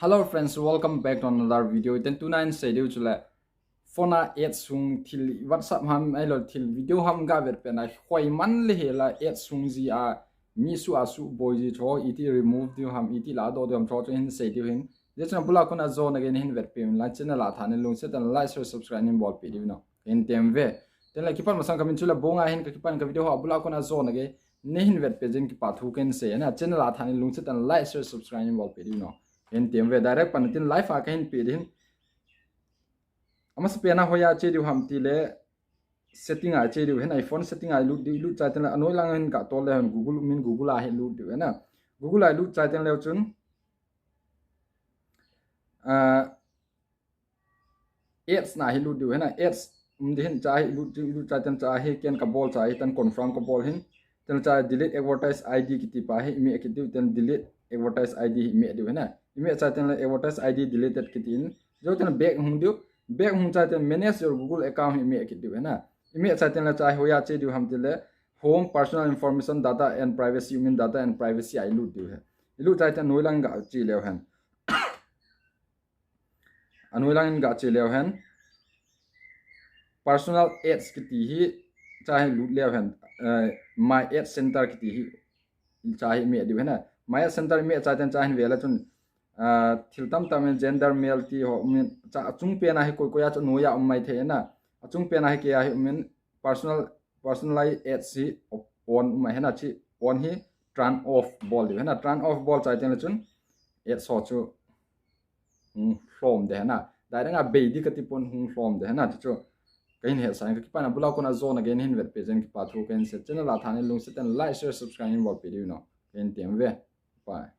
Hello friends, welcome back to another video. Then 29 schedule chula phone ad sung til WhatsApp ham ai lo til video ham ga ver pen ai khoi man le hela ad sung ji a mi su a su boy ji tho iti remove dio ham iti la do dom tho hin schedule hin je chana bula kona zone again hin ver pen la chana la thane lung se tan like share subscribe nim bol pi no in tem ve ten la kipan masang kamin chula bonga hin ka kipan ka video ha bula kona zone again ne hin ver pe jen ki pa thu ken se na chana la thane lung se tan like share subscribe nim bol pi no in tem ve direct panatin live a kain pi din amas pena hoya che du ham ti le setting a che du hen iphone setting a lu cha ten anoi lang hen ka to le hen google a he lu du na google a lu cha ten le chun ads na he lu du hen ads de hen cha lu cha ten cha he ken ka bol cha he tan confirm ka bol hen ten cha delete advertise id ki ti pa he mi ki tu ten delete advertise id mi du hen na mi cha ten advertise id deleted ki tin jo ten back hung du back hung cha ten manage your google account mi ki du hen na mi cha ten la cha hoya che du ham tile home personal information data and privacy human data and privacy I lu du he lu cha ten noilang ga chi le hen anoilang ga che le hen personal ads ki ti hi cha he lu le hen my ad center ki ti hi cha hi mi du hen na my ad center mi cha ten cha hin vela chun thiltam tam gender male ti ho min cha chung pe na hi koi koya chu noya mai the na chung pe na hi ke hi min personalize ads si on mai hena chi on hi turn off ball di hena turn off ball cha ten chun ads so chu from de na dai nga be di ka ti pon from de na chu kain he sa ka pa na bula ko na zone again hin vet page ki pa thu ken se channel la thane lung se ten like share subscribe in bol video no ken tem ve bye